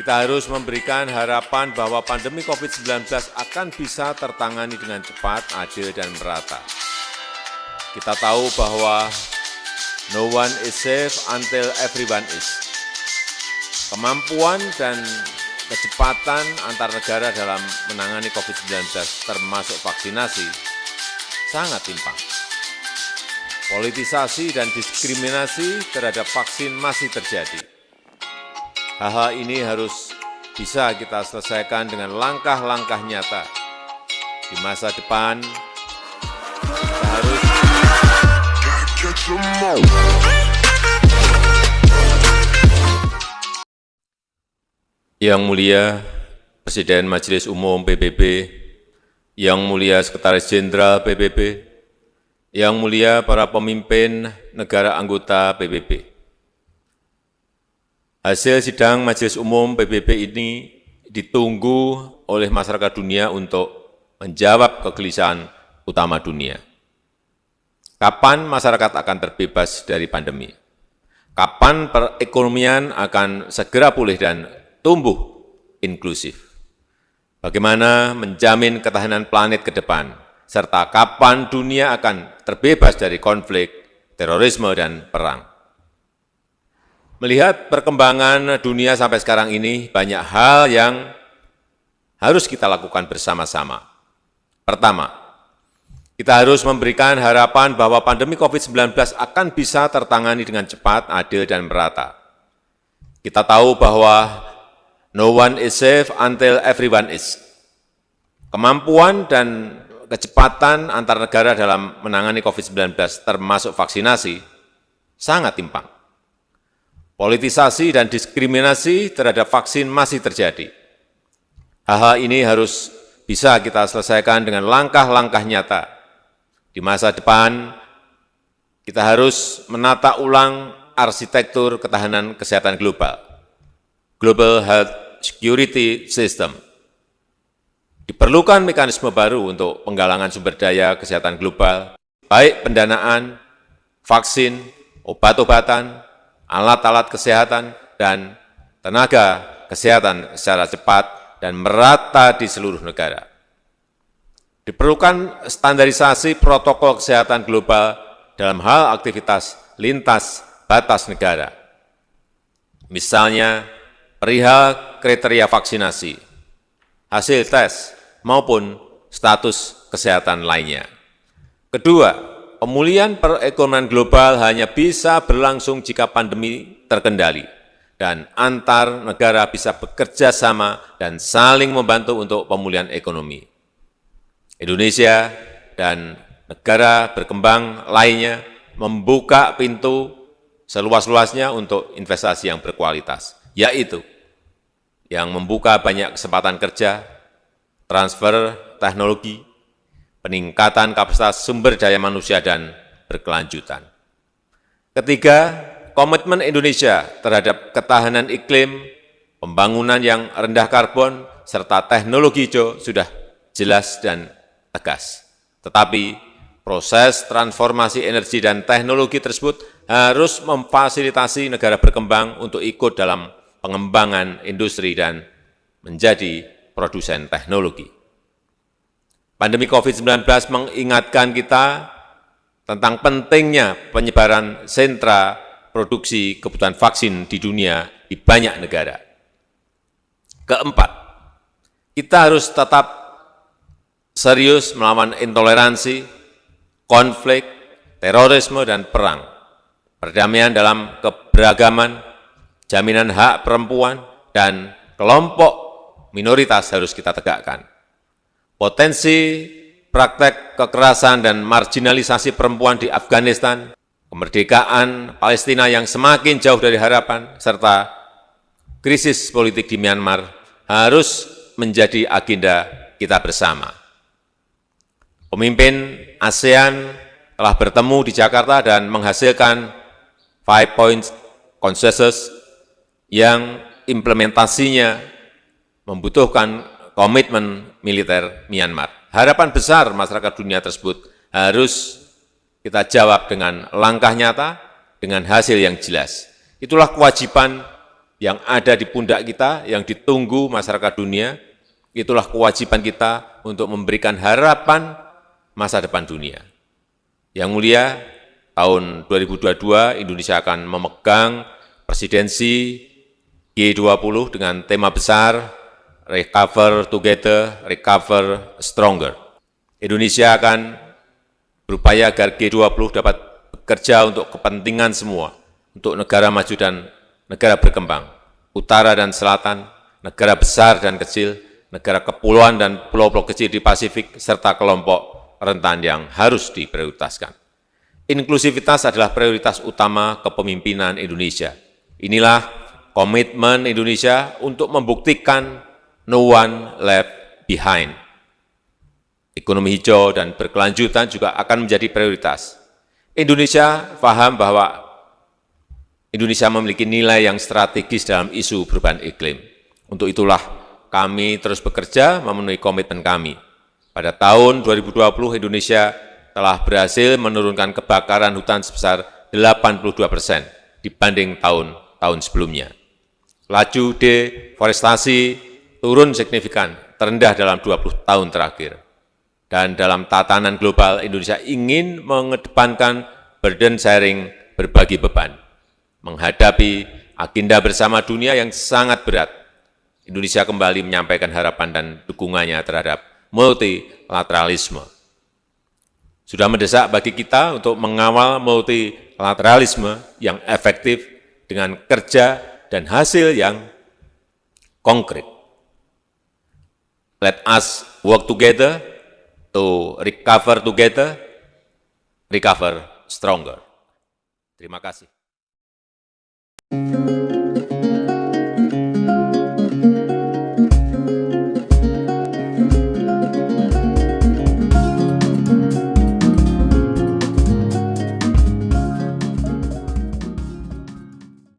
Kita harus memberikan harapan bahwa pandemi COVID-19 akan bisa tertangani dengan cepat, adil, dan merata. Kita tahu bahwa no one is safe until everyone is. Kemampuan dan kecepatan antar negara dalam menangani COVID-19 termasuk vaksinasi sangat timpang. Politisasi dan diskriminasi terhadap vaksin masih terjadi. Hal-hal ini harus bisa kita selesaikan dengan langkah-langkah nyata. Di masa depan, kita harus Yang Mulia Presiden Majelis Umum PBB, Yang Mulia Sekretaris Jenderal PBB, Yang Mulia para pemimpin negara anggota PBB. Hasil sidang Majelis Umum PBB ini ditunggu oleh masyarakat dunia untuk menjawab kegelisahan utama dunia. Kapan masyarakat akan terbebas dari pandemi? Kapan perekonomian akan segera pulih dan tumbuh inklusif? Bagaimana menjamin ketahanan planet ke depan? Serta kapan dunia akan terbebas dari konflik, terorisme, dan perang? Melihat perkembangan dunia sampai sekarang ini, banyak hal yang harus kita lakukan bersama-sama. Pertama, kita harus memberikan harapan bahwa pandemi COVID-19 akan bisa tertangani dengan cepat, adil, dan merata. Kita tahu bahwa no one is safe until everyone is. Kemampuan dan kecepatan antar negara dalam menangani COVID-19 termasuk vaksinasi sangat timpang. Politisasi dan diskriminasi terhadap vaksin masih terjadi. Hal-hal ini harus bisa kita selesaikan dengan langkah-langkah nyata. Di masa depan, kita harus menata ulang arsitektur ketahanan kesehatan global, Global Health Security System. Diperlukan mekanisme baru untuk penggalangan sumber daya kesehatan global, baik pendanaan, vaksin, obat-obatan, alat-alat kesehatan, dan tenaga kesehatan secara cepat dan merata di seluruh negara. Diperlukan standarisasi protokol kesehatan global dalam hal aktivitas lintas batas negara. Misalnya, perihal kriteria vaksinasi, hasil tes, maupun status kesehatan lainnya. Kedua, pemulihan perekonomian global hanya bisa berlangsung jika pandemi terkendali dan antar negara bisa bekerja sama dan saling membantu untuk pemulihan ekonomi. Indonesia dan negara berkembang lainnya membuka pintu seluas-luasnya untuk investasi yang berkualitas, yaitu yang membuka banyak kesempatan kerja, transfer teknologi, peningkatan kapasitas sumber daya manusia, dan berkelanjutan. Ketiga, komitmen Indonesia terhadap ketahanan iklim, pembangunan yang rendah karbon, serta teknologi hijau sudah jelas dan tegas. Tetapi, proses transformasi energi dan teknologi tersebut harus memfasilitasi negara berkembang untuk ikut dalam pengembangan industri dan menjadi produsen teknologi. Pandemi COVID-19 mengingatkan kita tentang pentingnya penyebaran sentra produksi kebutuhan vaksin di dunia di banyak negara. Keempat, kita harus tetap serius melawan intoleransi, konflik, terorisme, dan perang. Perdamaian dalam keberagaman, jaminan hak perempuan, dan kelompok minoritas harus kita tegakkan. Potensi praktek kekerasan dan marginalisasi perempuan di Afghanistan, kemerdekaan Palestina yang semakin jauh dari harapan, serta krisis politik di Myanmar harus menjadi agenda kita bersama. Pemimpin ASEAN telah bertemu di Jakarta dan menghasilkan 5 Point Consensus yang implementasinya membutuhkan komitmen militer Myanmar. Harapan besar masyarakat dunia tersebut harus kita jawab dengan langkah nyata, dengan hasil yang jelas. Itulah kewajiban yang ada di pundak kita, yang ditunggu masyarakat dunia, itulah kewajiban kita untuk memberikan harapan masa depan dunia. Yang mulia, tahun 2022 Indonesia akan memegang presidensi G20 dengan tema besar Recover Together, Recover Stronger. Indonesia akan berupaya agar G20 dapat bekerja untuk kepentingan semua, untuk negara maju dan negara berkembang, utara dan selatan, negara besar dan kecil, negara kepulauan dan pulau-pulau kecil di Pasifik, serta kelompok rentan yang harus diprioritaskan. Inklusivitas adalah prioritas utama kepemimpinan Indonesia. Inilah komitmen Indonesia untuk membuktikan no one left behind. Ekonomi hijau dan berkelanjutan juga akan menjadi prioritas. Indonesia paham bahwa Indonesia memiliki nilai yang strategis dalam isu perubahan iklim. Untuk itulah kami terus bekerja memenuhi komitmen kami. Pada tahun 2020 Indonesia telah berhasil menurunkan kebakaran hutan sebesar 82% dibanding tahun-tahun sebelumnya. Laju deforestasi turun signifikan, terendah dalam 20 tahun terakhir. Dan dalam tatanan global, Indonesia ingin mengedepankan burden sharing, berbagi beban. Menghadapi agenda bersama dunia yang sangat berat, Indonesia kembali menyampaikan harapan dan dukungannya terhadap multilateralisme. Sudah mendesak bagi kita untuk mengawal multilateralisme yang efektif dengan kerja dan hasil yang konkret. Let us work together to recover together, recover stronger. Terima kasih.